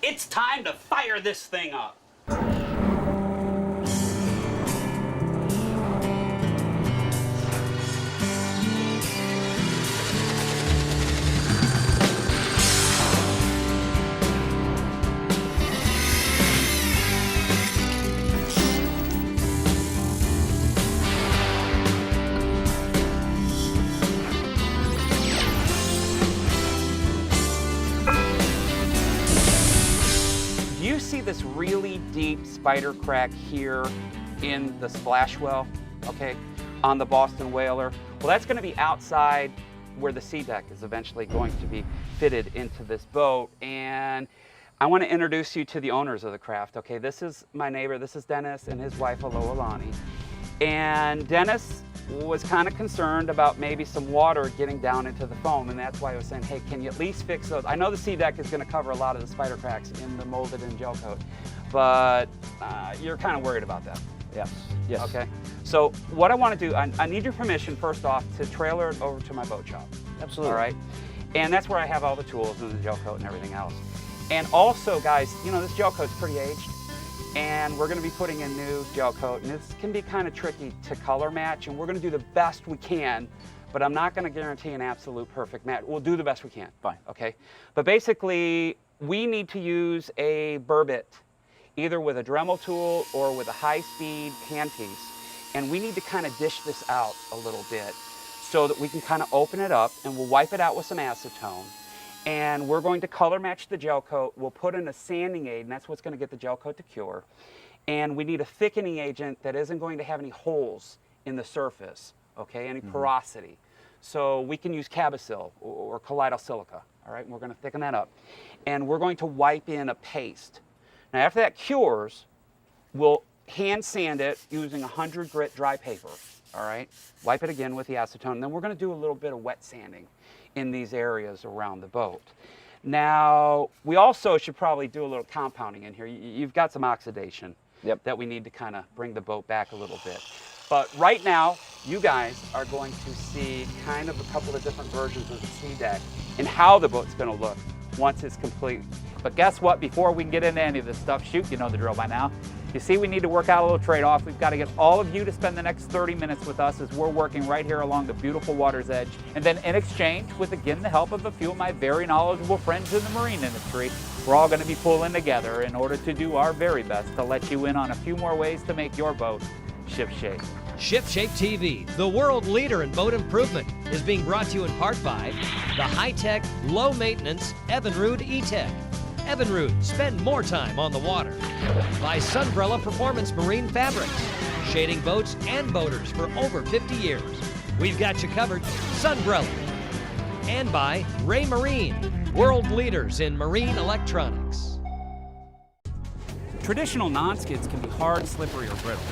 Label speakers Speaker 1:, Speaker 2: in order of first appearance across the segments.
Speaker 1: It's time to fire this thing up. You see this really deep spider crack here in the splash well, okay, on the Boston Whaler. Well, that's going to be outside where the SeaDek is eventually going to be fitted into this boat. And I want to introduce you to the owners of the craft, okay? This is my neighbor, this is Dennis and his wife, Alani. And Dennis was kind of concerned about maybe some water getting down into the foam, and that's why I was saying, hey, can you at least fix those? I know the SeaDek is going to cover a lot of the spider cracks in the molded in gel coat, but you're kind of worried about that.
Speaker 2: Yes. Yes.
Speaker 1: Okay. So what I want to do, I need your permission first off to trailer it over to my boat shop.
Speaker 2: Absolutely.
Speaker 1: All right. And that's where I have all the tools and the gel coat and everything else. And also, guys, you know, this gel coat's pretty aged, and we're going to be putting in new gel coat, and this can be kind of tricky to color match, and we're going to do the best we can, but I'm not going to guarantee an absolute perfect match. We'll do the best we can.
Speaker 2: Fine.
Speaker 1: Okay. But basically, we need to use a burr bit, either with a Dremel tool or with a high-speed handpiece, and we need to kind of dish this out a little bit so that we can kind of open it up, and we'll wipe it out with some acetone. And we're going to color match the gel coat. We'll put in a sanding aid, and that's what's going to get the gel coat to cure. And we need a thickening agent that isn't going to have any holes in the surface, okay, any porosity. So we can use Cabasil or colloidal silica, all right? And we're going to thicken that up. And we're going to wipe in a paste. Now, after that cures, we'll hand sand it using 100 grit dry paper, all right? Wipe it again with the acetone, and then we're going to do a little bit of wet sanding in these areas around the boat. Now, we also should probably do a little compounding in here. You've got some oxidation that we need to kind of bring the boat back a little bit. But right now, you guys are going to see kind of a couple of different versions of the SeaDek and how the boat's going to look once it's complete.
Speaker 2: But guess what? Before we can get into any of this stuff, shoot, you know the drill by now. You see, we need to work out a little trade-off. We've got to get all of you to spend the next 30 minutes with us as we're working right here along the beautiful water's edge. And then in exchange, with again the help of a few of my very knowledgeable friends in the marine industry, we're all going to be pulling together in order to do our very best to let you in on a few more ways to make your boat ship-shape.
Speaker 3: ShipShape TV, the world leader in boat improvement, is being brought to you in part by the high-tech, low-maintenance Evinrude E-Tech. Evinrude, spend more time on the water. By Sunbrella Performance Marine Fabrics, shading boats and boaters for over 50 years. We've got you covered, Sunbrella. And by Ray Marine, world leaders in marine electronics.
Speaker 4: Traditional non-skids can be hard, slippery, or brittle.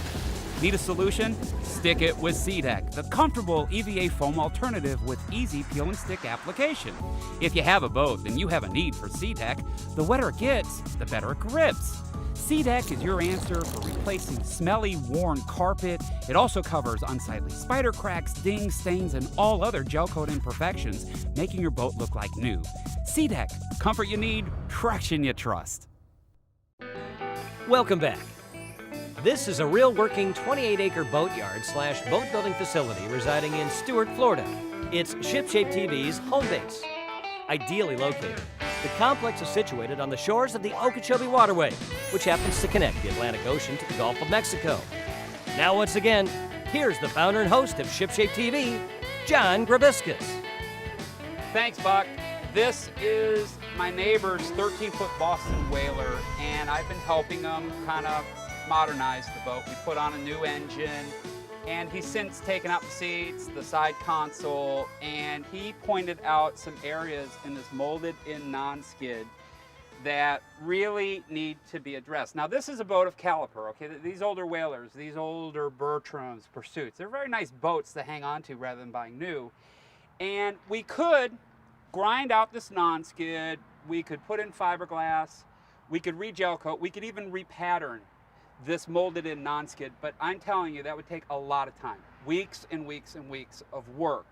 Speaker 4: Need a solution? Stick it with SeaDek, the comfortable EVA foam alternative with easy peel and stick application. If you have a boat, then you have a need for SeaDek. The wetter it gets, the better it grips. SeaDek is your answer for replacing smelly, worn carpet. It also covers unsightly spider cracks, dings, stains, and all other gel coat imperfections, making your boat look like new. SeaDek, comfort you need, traction you trust.
Speaker 3: Welcome back. This is a real working 28-acre boatyard / boat building facility residing in Stuart, Florida. It's ShipShape TV's home base. Ideally located, the complex is situated on the shores of the Okeechobee Waterway, which happens to connect the Atlantic Ocean to the Gulf of Mexico. Now, once again, here's the founder and host of ShipShape TV, John Grabiscus.
Speaker 1: Thanks, Buck. This is my neighbor's 13-foot Boston Whaler, and I've been helping him kind of modernize the boat. We put on a new engine, and he's since taken out the seats, the side console, and he pointed out some areas in this molded-in non-skid that really need to be addressed. Now, this is a boat of caliper, okay? These older Whalers, these older Bertrams, Pursuits, they're very nice boats to hang on to rather than buying new. And we could grind out this non-skid, we could put in fiberglass, we could re-gel coat, we could even repattern this molded in non-skid, but I'm telling you that would take a lot of time, weeks and weeks and weeks of work.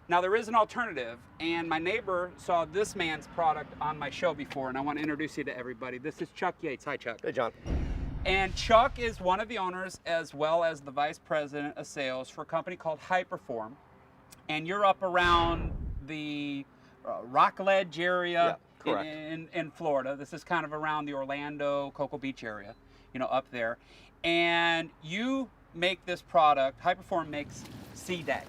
Speaker 1: Now there is an alternative, and my neighbor saw this man's product on my show before, and I want to introduce you to everybody. This is Chuck Yates. Hi, Chuck.
Speaker 5: Hey, John.
Speaker 1: And Chuck is one of the owners as well as the vice president of sales for a company called Hyperform. And you're up around the Rockledge area
Speaker 5: correct.
Speaker 1: in Florida. This is kind of around the Orlando, Cocoa Beach area, you know, up there. And you make this product, Hyperform makes SeaDek.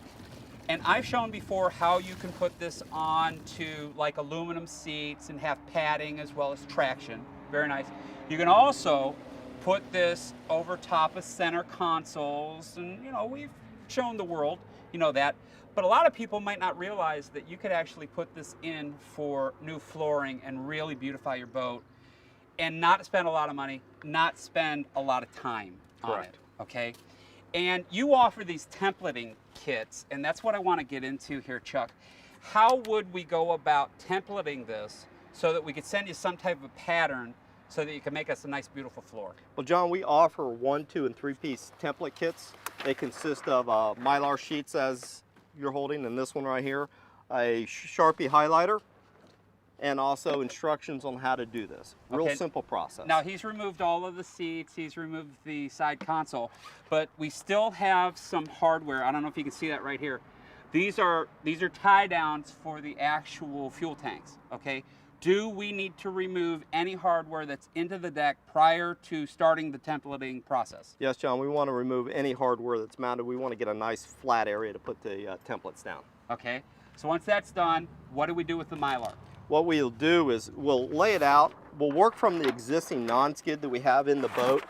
Speaker 1: And I've shown before how you can put this onto like aluminum seats and have padding as well as traction. Very nice. You can also put this over top of center consoles, and you know, we've shown the world, you know that. But a lot of people might not realize that you could actually put this in for new flooring and really beautify your boat and not spend a lot of money, not spend a lot of time on it, okay? And you offer these templating kits, and that's what I want to get into here, Chuck. How would we go about templating this so that we could send you some type of pattern so that you can make us a nice, beautiful floor?
Speaker 5: Well, John, we offer 1, 2, and 3-piece template kits. They consist of Mylar sheets as you're holding, and this one right here, a Sharpie highlighter, and also instructions on how to do this. Real simple process.
Speaker 1: Now he's removed all of the seats, he's removed the side console, but we still have some hardware. I don't know if you can see that right here. These are tie downs for the actual fuel tanks, okay? Do we need to remove any hardware that's into the deck prior to starting the templating process?
Speaker 5: Yes, John, we want to remove any hardware that's mounted. We want to get a nice flat area to put the templates down.
Speaker 1: Okay, so once that's done, what do we do with the Mylar?
Speaker 5: What we'll do is we'll lay it out. We'll work from the existing non-skid that we have in the boat.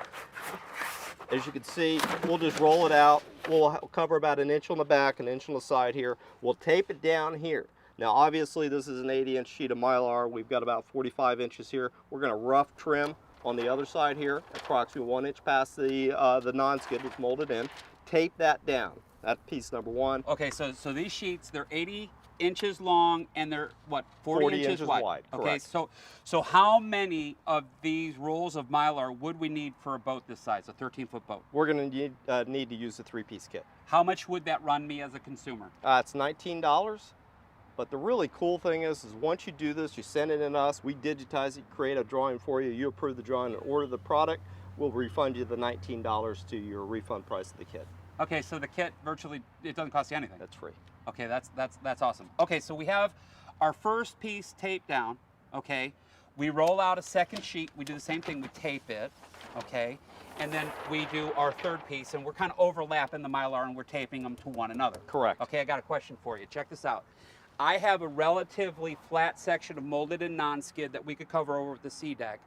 Speaker 5: As you can see, we'll just roll it out. We'll cover about 1 inch on the back, 1 inch on the side here. We'll tape it down here. Now obviously this is an 80-inch sheet of Mylar. We've got about 45 inches here. We're going to rough trim on the other side here, approximately 1 inch past the non-skid that's molded in. Tape that down. That's piece number 1.
Speaker 1: Okay, so these sheets, they're 80 inches long and they're what, 40 inches wide? Okay,
Speaker 5: correct.
Speaker 1: so how many of these rolls of Mylar would we need for a boat this size, a 13-foot boat?
Speaker 5: We're going to need to use a 3-piece kit.
Speaker 1: How much would that run me as a consumer?
Speaker 5: It's $19. But the really cool thing is once you do this, you send it in us, we digitize it, create a drawing for you, you approve the drawing and order the product, we'll refund you the $19 to your refund price of the kit.
Speaker 1: Okay, so the kit virtually, it doesn't cost you anything.
Speaker 5: That's free.
Speaker 1: Okay, that's awesome. Okay, so we have our first piece taped down, okay? We roll out a second sheet, we do the same thing, we tape it, okay? And then we do our third piece, and we're kind of overlapping the Mylar and we're taping them to one another.
Speaker 5: Correct.
Speaker 1: Okay, I got a question for you. Check this out. I have a relatively flat section of molded and non-skid that we could cover over with the SeaDek.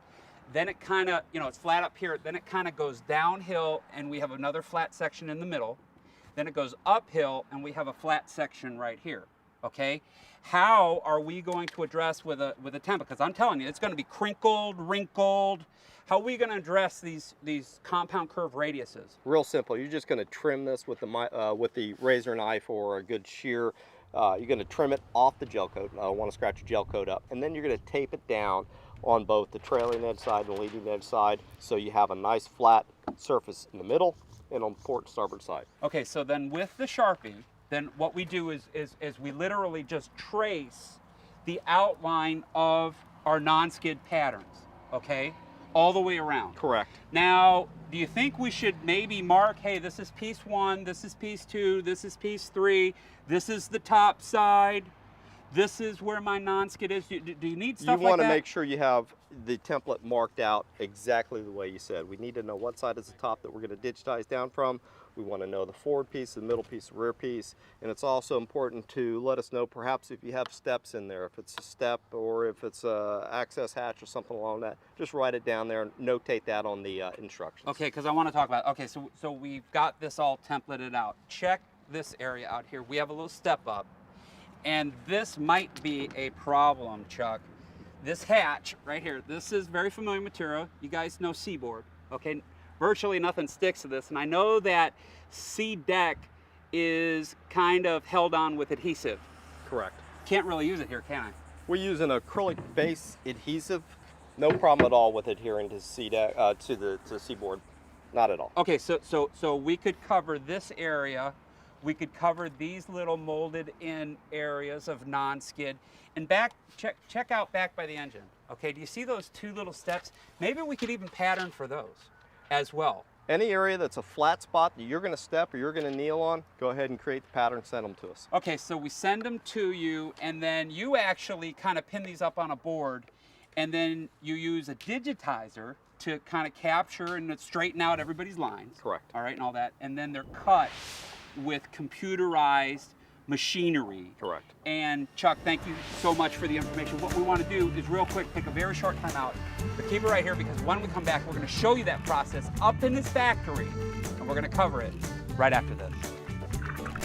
Speaker 1: Then it kind of, you know, it's flat up here, then it kind of goes downhill and we have another flat section in the middle. Then it goes uphill and we have a flat section right here, okay? How are we going to address with a template? Because I'm telling you, it's going to be crinkled, wrinkled. How are we going to address these compound curve radiuses?
Speaker 5: Real simple. You're just going to trim this with the razor knife or a good shear. You're going to trim it off the gel coat. I want to scratch the gel coat up. And then you're going to tape it down on both the trailing edge side and the leading edge side so you have a nice flat surface in the middle and on the port and starboard side.
Speaker 1: Okay, so then with the Sharpie, then what we do is we literally just trace the outline of our non-skid patterns, okay? All the way around.
Speaker 5: Correct.
Speaker 1: Now, do you think we should maybe mark, hey, this is piece 1, this is piece 2, this is piece 3, this is the top side, this is where my non-skid is? Do you need stuff like that?
Speaker 5: You want to make sure you have the template marked out exactly the way you said. We need to know what side is the top that we're going to digitize down from. We want to know the forward piece, the middle piece, the rear piece. And it's also important to let us know perhaps if you have steps in there, if it's a step or if it's a access hatch or something along that. Just write it down there and notate that on the instructions.
Speaker 1: Okay, because I want to talk about, okay, so we've got this all templated out. Check this area out here. We have a little step up. And this might be a problem, Chuck. This hatch right here, this is very familiar material. You guys know Seaboard, okay? Virtually nothing sticks to this. And I know that SeaDek is kind of held on with adhesive.
Speaker 5: Correct.
Speaker 1: Can't really use it here, can I?
Speaker 5: We're using acrylic base adhesive. No problem at all with adhering to SeaDek, to Seaboard. Not at all.
Speaker 1: Okay, so we could cover this area we could cover these little molded in areas of non-skid. And check out back by the engine. Okay, do you see those two little steps? Maybe we could even pattern for those as well.
Speaker 5: Any area that's a flat spot that you're going to step or you're going to kneel on, go ahead and create the pattern, send them to us.
Speaker 1: Okay, so we send them to you, and then you actually kind of pin these up on a board, and then you use a digitizer to kind of capture and straighten out everybody's lines.
Speaker 5: Correct.
Speaker 1: All right, and all that. And then they're cut with computerized machinery.
Speaker 5: Correct.
Speaker 1: And Chuck, thank you so much for the information. What we want to do is real quick take a very short time out, but keep it right here because when we come back, we're going to show you that process up in this factory, and we're going to cover it right after this.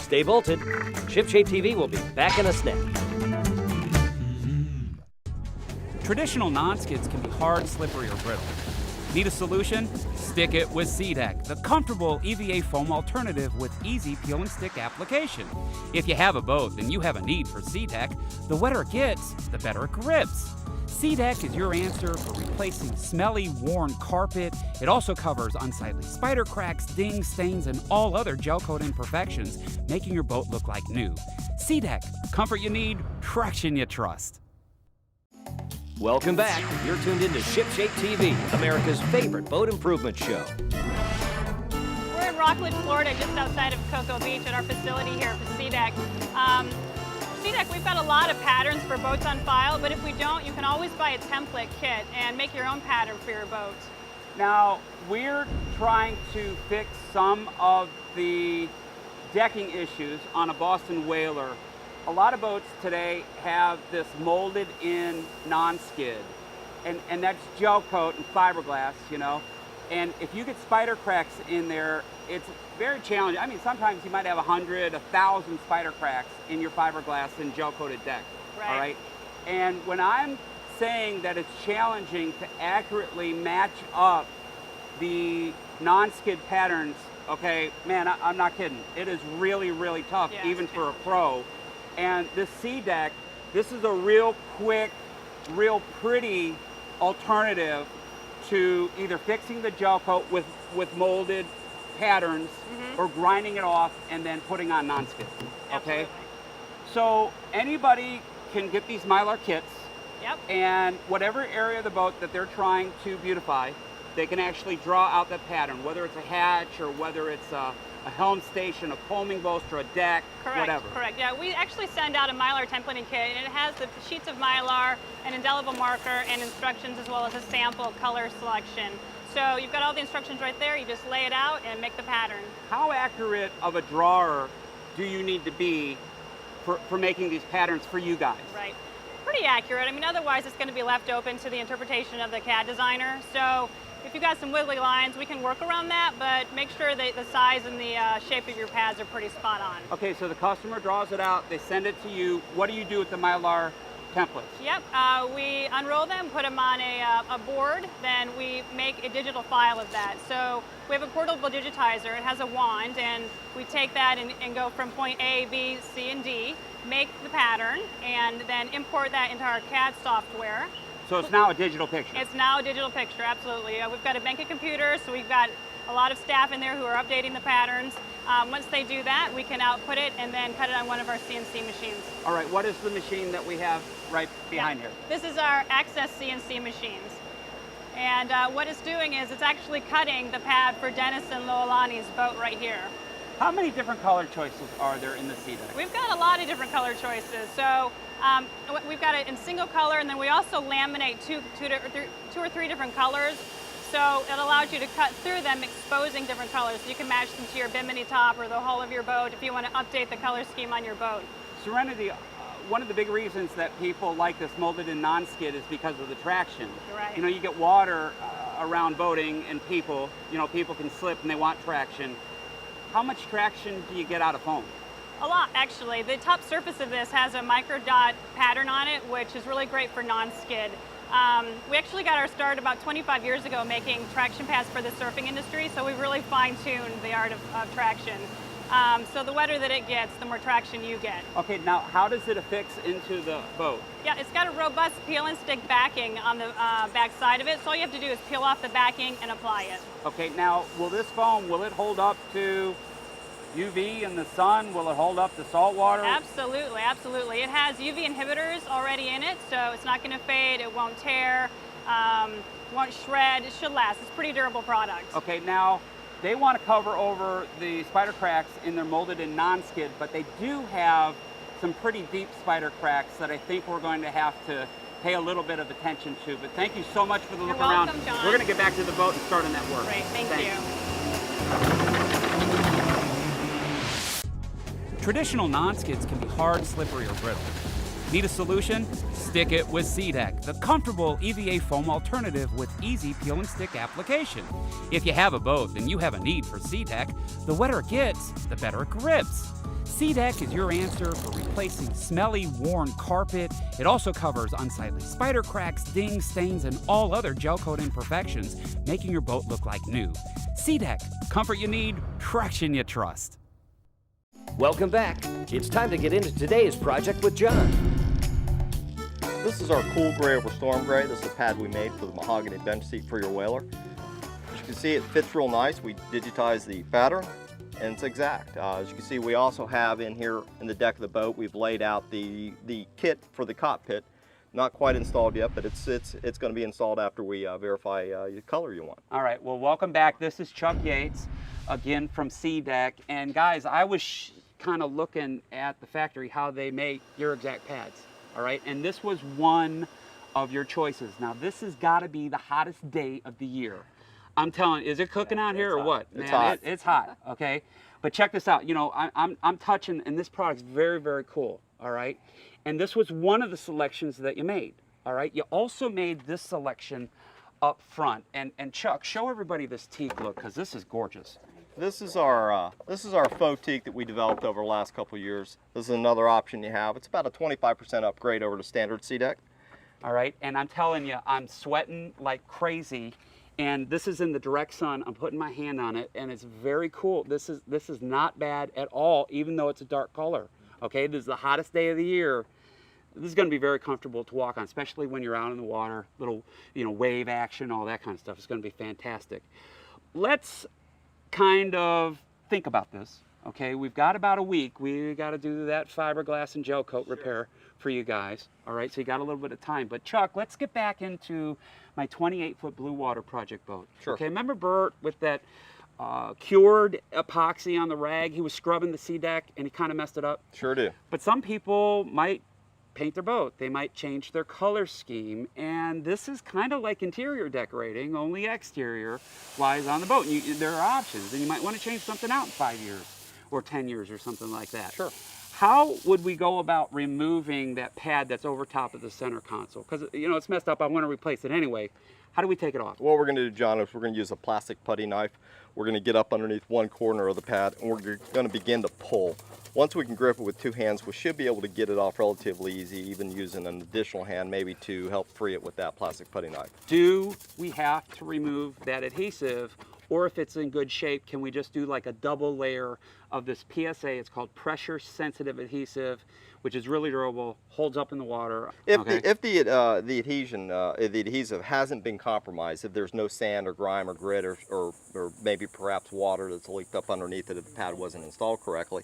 Speaker 3: Stay bolted. ShipShape TV will be back in a snap.
Speaker 4: Traditional non-skids can be hard, slippery, or brittle. Need a solution? Stick it with SeaDek, the comfortable EVA foam alternative with easy peel and stick application. If you have a boat, then you have a need for SeaDek. The wetter it gets, the better it grips. SeaDek is your answer for replacing smelly, worn carpet. It also covers unsightly spider cracks, dings, stains, and all other gel coat imperfections, making your boat look like new. SeaDek, comfort you need, traction you trust.
Speaker 3: Welcome back. You're tuned into ShipShape TV, America's favorite boat improvement show.
Speaker 6: We're in Rockland, Florida, just outside of Cocoa Beach at our facility here for SeaDek. SeaDek, we've got a lot of patterns for boats on file, but if we don't, you can always buy a template kit and make your own pattern for your boat.
Speaker 1: Now, we're trying to fix some of the decking issues on a Boston Whaler. A lot of boats today have this molded in non-skid, and that's gel coat and fiberglass, you know. And if you get spider cracks in there, it's very challenging. I mean, sometimes you might have 100, 1,000 spider cracks in your fiberglass and gel coated deck, all right? And when I'm saying that it's challenging to accurately match up the non-skid patterns, okay, man, I'm not kidding. It is really, really tough, even for a pro. And this SeaDek, this is a real quick, real pretty alternative to either fixing the gel coat with molded patterns or grinding it off and then putting on non-skid, okay? So anybody can get these Mylar kits, and whatever area of the boat that they're trying to beautify, they can actually draw out that pattern, whether it's a hatch or whether it's a helm station, a combing bolster, a deck, whatever.
Speaker 6: Correct, yeah. We actually send out a Mylar templating kit, and it has the sheets of Mylar, an indelible marker, and instructions as well as a sample color selection. So you've got all the instructions right there. You just lay it out and make the pattern.
Speaker 1: How accurate of a drawer do you need to be for making these patterns for you guys?
Speaker 6: Right. Pretty accurate. I mean, otherwise it's going to be left open to the interpretation of the CAD designer. So if you've got some wiggly lines, we can work around that, but make sure that the size and the shape of your pads are pretty spot on.
Speaker 1: Okay, so the customer draws it out, they send it to you. What do you do with the Mylar templates?
Speaker 6: Yep, we unroll them, put them on a board, then we make a digital file of that. So we have a portable digitizer, it has a wand, and we take that and go from point A, B, C, and D, make the pattern, and then import that into our CAD software.
Speaker 1: So it's now a digital picture?
Speaker 6: It's now a digital picture, absolutely. We've got a bank of computers, so we've got a lot of staff in there who are updating the patterns. Once they do that, we can output it and then cut it on one of our CNC machines.
Speaker 1: All right, what is the machine that we have right behind here?
Speaker 6: This is our Access CNC machines. And what it's doing is it's actually cutting the pad for Dennis and Loalani's boat right here.
Speaker 1: How many different color choices are there in the SeaDek?
Speaker 6: We've got a lot of different color choices. So we've got it in single color, and then we also laminate two or three different colors. So it allows you to cut through them, exposing different colors. So you can match them to your bimini top or the hull of your boat if you want to update the color scheme on your boat.
Speaker 1: Serenity, one of the big reasons that people like this molded in non-skid is because of the traction.
Speaker 6: Right.
Speaker 1: You know, you get water around boating and people, you know, people can slip and they want traction. How much traction do you get out of foam?
Speaker 6: A lot, actually. The top surface of this has a micro dot pattern on it, which is really great for non-skid. We actually got our start about 25 years ago making traction pads for the surfing industry, so we really fine-tuned the art of traction. So the wetter that it gets, the more traction you get.
Speaker 1: Okay, now how does it affix into the boat?
Speaker 6: Yeah, it's got a robust peel and stick backing on the back side of it, so all you have to do is peel off the backing and apply it.
Speaker 1: Okay, now will this foam, will it hold up to
Speaker 2: UV in the sun, will it hold up to salt water?
Speaker 6: Absolutely, absolutely. It has UV inhibitors already in it, so it's not going to fade, it won't tear, won't shred, it should last. It's a pretty durable product.
Speaker 2: Okay, now they want to cover over the spider cracks in their molded and non-skid, but they do have some pretty deep spider cracks that I think we're going to have to pay a little bit of attention to. But thank you so much for the look around.
Speaker 6: You're welcome, John.
Speaker 2: We're going to get back to the boat and start on that work.
Speaker 6: Great, thank you.
Speaker 4: Traditional non-skids can be hard, slippery, or brittle. Need a solution? Stick it with SeaDek, the comfortable EVA foam alternative with easy peel and stick application. If you have a boat and you have a need for SeaDek, the wetter it gets, the better it grips. SeaDek is your answer for replacing smelly, worn carpet. It also covers unsightly spider cracks, dings, stains, and all other gel coat imperfections, making your boat look like new. SeaDek, comfort you need, traction you trust.
Speaker 3: Welcome back. It's time to get into today's project with John.
Speaker 5: This is our cool gray over storm gray. This is the pad we made for the mahogany bench seat for your whaler. As you can see, it fits real nice. We digitized the pattern and it's exact. As you can see, we also have in here in the deck of the boat, we've laid out the kit for the cockpit. Not quite installed yet, but it's going to be installed after we verify the color you want.
Speaker 2: All right, well, welcome back. This is Chuck Yates, again from SeaDek. And guys, I was kind of looking at the factory, how they make your exact pads, all right? And this was one of your choices. Now, this has got to be the hottest day of the year. I'm telling you, is it cooking out here or
Speaker 5: hot.
Speaker 2: what?
Speaker 5: It's
Speaker 2: Man,
Speaker 5: hot.
Speaker 2: It's hot, okay? But check this out. You know, I'm touching, and this product's very, very cool, all right? And this was one of the selections that you made, all right? You also made this selection up front. And Chuck, show everybody this teak look, because this is gorgeous.
Speaker 5: This is our faux teak that we developed over the last couple of years. This is another option you have. It's about a 25% upgrade over the standard SeaDek.
Speaker 2: All right, and I'm telling you, I'm sweating like crazy. And this is in the direct sun. I'm putting my hand on it, and it's very cool. This is not bad at all, even though it's a dark color. Okay, this is the hottest day of the year. This is going to be very comfortable to walk on, especially when you're out in the water. Little, you know, wave action, all that kind of stuff. It's going to be fantastic. Let's kind of think about this. Okay, we've got about a week. We got to do that fiberglass and gel coat repair for you guys. All right, so you got a little bit of time. But Chuck, let's get back into my 28-foot blue water project boat.
Speaker 5: Sure.
Speaker 2: Okay, remember Bert with that cured epoxy on the rag? He was scrubbing the SeaDek and he kind of messed it up.
Speaker 5: Sure do.
Speaker 2: But some people might paint their boat. They might change their color scheme. And this is kind of like interior decorating, only exterior wise on the boat. And there are options, and you might want to change something out in 5 years or 10 years or something like that.
Speaker 5: Sure.
Speaker 2: How would we go about removing that pad that's over top of the center console? Because, you know, it's messed up. I want to replace it anyway. How do we take it off?
Speaker 5: What we're going to do, John, is we're going to use a plastic putty knife. We're going to get up underneath one corner of the pad, and we're going to begin to pull. Once we can grip it with two hands, we should be able to get it off relatively easy, even using an additional hand maybe to help free it with that plastic putty knife.
Speaker 2: Do we have to remove that adhesive? Or if it's in good shape, can we just do like a double layer of this PSA? It's called pressure sensitive adhesive, which is really durable, holds up in the water.
Speaker 5: If the adhesive hasn't been compromised, if there's no sand or grime or grit or maybe perhaps water that's leaked up underneath it if the pad wasn't installed correctly,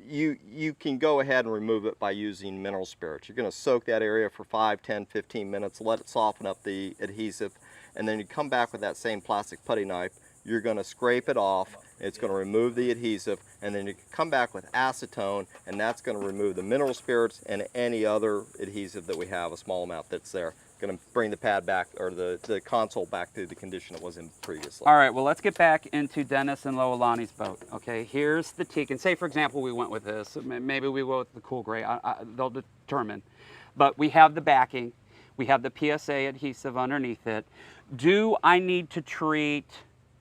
Speaker 5: you can go ahead and remove it by using mineral spirits. You're going to soak that area for 5, 10, 15 minutes, let it soften up the adhesive, and then you come back with that same plastic putty knife. You're going to scrape it off. It's going to remove the adhesive, and then you can come back with acetone, and that's going to remove the mineral spirits and any other adhesive that we have, a small amount that's there. Going to bring the pad back, or the console back to the condition it was in previously.
Speaker 2: All right, well, let's get back into Dennis and Loalani's boat. Okay, here's the teak. And say, for example, we went with this. Maybe we go with the cool gray. They'll determine. But we have the backing. We have the PSA adhesive underneath it. Do I need to treat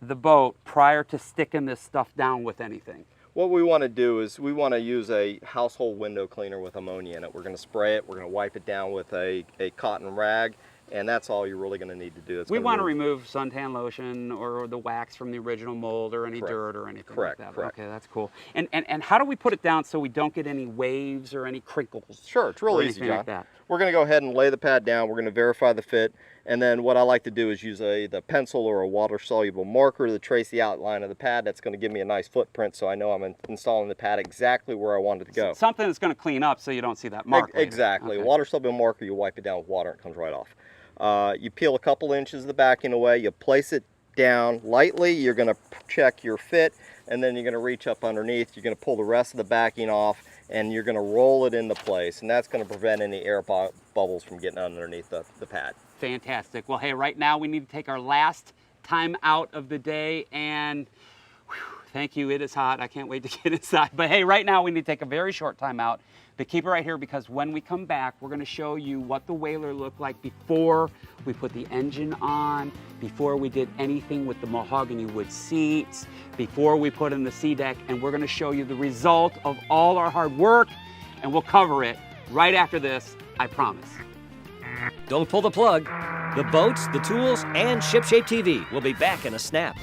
Speaker 2: the boat prior to sticking this stuff down with anything?
Speaker 5: What we want to do is we want to use a household window cleaner with ammonia in it. We're going to spray it, we're going to wipe it down with a cotton rag, and that's all you're really going to need to do. It's
Speaker 1: We
Speaker 5: gonna
Speaker 1: want to
Speaker 5: remove-
Speaker 1: remove suntan lotion or the wax from the original mold or any
Speaker 5: Correct.
Speaker 1: dirt or anything
Speaker 5: Correct,
Speaker 1: like that.
Speaker 5: correct.
Speaker 1: Okay, that's cool. And how do we put it down so we don't get any waves or any crinkles?
Speaker 5: Sure, it's
Speaker 1: or
Speaker 5: real easy,
Speaker 1: anything
Speaker 5: John.
Speaker 1: like that?
Speaker 5: We're going to go ahead and lay the pad down. We're going to verify the fit, and then what I like to do is use the pencil or a water-soluble marker to trace the outline of the pad. That's going to give me a nice footprint, so I know I'm installing the pad exactly where I want it to go.
Speaker 1: Something that's going to clean up so you don't see that mark later.
Speaker 5: Exactly.
Speaker 1: Okay.
Speaker 5: Water-soluble marker, you wipe it down with water, and it comes right off. You peel a couple inches of the backing away. You place it down lightly. You're going to check your fit, and then you're going to reach up underneath. You're going to pull the rest of the backing off, and you're going to roll it into place, and that's going to prevent any air bubbles from getting underneath the pad.
Speaker 1: Fantastic. Well, hey, right now we need to take our last time out of the day, and thank you. It is hot. I can't wait to get inside. But hey, right now we need to take a very short time out. But keep it right here, because when we come back, we're going to show you what the Whaler looked like before we put the engine on, before we did anything with the mahogany wood seats, before we put in the SeaDek, and we're going to show you the result of all our hard work, and we'll cover it right after this, I promise.
Speaker 3: Don't pull the plug. The boats, the tools, and ShipShape TV will be back in a snap.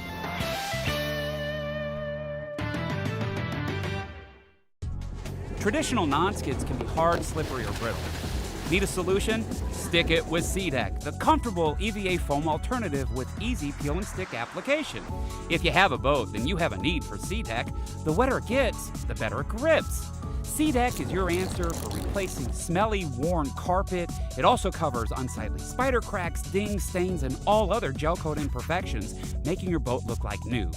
Speaker 4: Traditional non-skids can be hard, slippery, or brittle. Need a solution? Stick it with SeaDek, the comfortable EVA foam alternative with easy peel and stick application. If you have a boat, then you have a need for SeaDek. The wetter it gets, the better it grips. SeaDek is your answer for replacing smelly, worn carpet. It also covers unsightly spider cracks, dings, stains, and all other gel coat imperfections, making your boat look like new.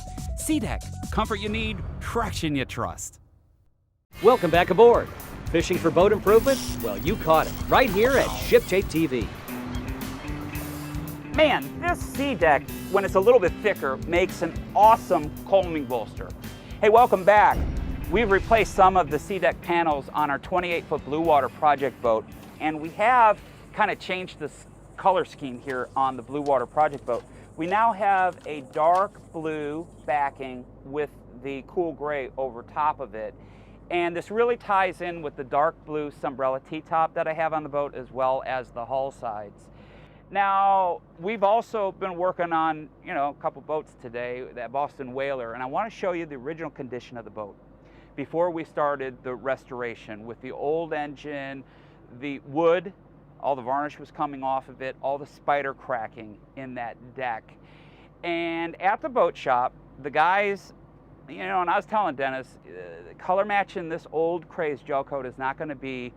Speaker 4: SeaDek, comfort you need, traction you trust.
Speaker 3: Welcome back aboard. Fishing for boat improvement? Well, you caught it right here at ShipShape TV.
Speaker 1: Man, this SeaDek, when it's a little bit thicker, makes an awesome combing bolster. Hey, welcome back. We've replaced some of the SeaDek panels on our 28-foot blue water project boat, and we have kind of changed this color scheme here on the blue water project boat. We now have a dark blue backing with the cool gray over top of it. And this really ties in with the dark blue Sunbrella T-top that I have on the boat, as well as the hull sides. Now, we've also been working on, a couple boats today, that Boston Whaler, and I want to show you the original condition of the boat before we started the restoration. With the old engine, the wood, all the varnish was coming off of it, all the spider cracking in that deck. And at the boat shop, the guys, and I was telling Dennis, color matching this old crazed gel coat is not going to be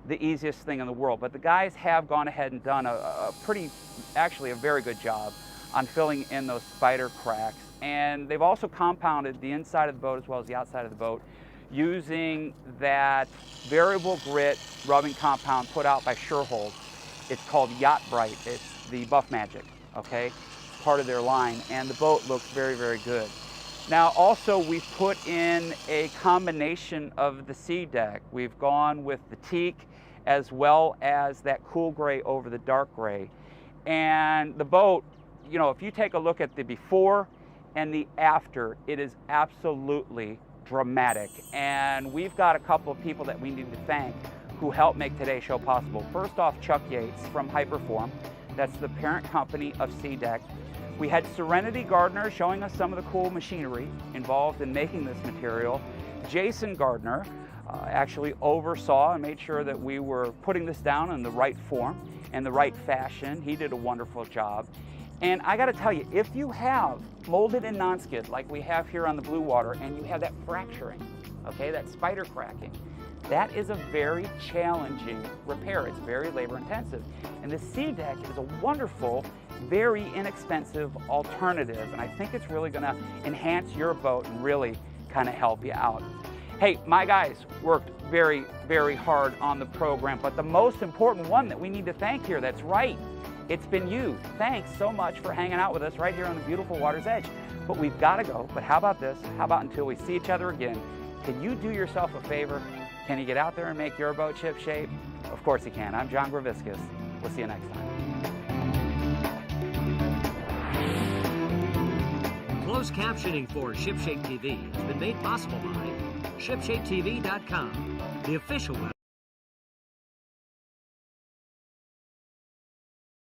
Speaker 1: the easiest thing in the world, but the guys have gone ahead and done a very good job on filling in those spider cracks. And they've also compounded the inside of the boat as well as the outside of the boat using that variable grit rubbing compound put out by Surehold. It's called Yacht Bright. It's the Buff Magic, okay? It's part of their line, and the boat looks very, very good. Now, also, we've put in a combination of the SeaDek. We've gone with the teak as well as that cool gray over the dark gray. And the boat, if you take a look at the before and the after, it is absolutely dramatic. And we've got a couple of people that we need to thank who helped make today's show possible. First off, Chuck Yates from Hyperform. That's the parent company of SeaDek. We had Serenity Gardner showing us some of the cool machinery involved in making this material. Jason Gardner actually oversaw and made sure that we were putting this down in the right form and the right fashion. He did a wonderful job. And I got to tell you, if you have molded and non-skid like we have here on the blue water, and you have that fracturing, okay, that spider cracking, that is a very challenging repair. It's very labor intensive. And the SeaDek is a wonderful, very inexpensive alternative. And I think it's really gonna enhance your boat and really kind of help you out. Hey, my guys worked very, very hard on the program, but the most important one that we need to thank here, that's right, it's been you. Thanks so much for hanging out with us right here on the beautiful water's edge. But we've got to go. But how about this? How about until we see each other again, can you do yourself a favor? Can you get out there and make your boat ship shape? Of course you can. I'm John Graviscus. We'll see you next time.
Speaker 3: Closed captioning for ShipShape TV has been made possible by ShipShapeTV.com, the official website.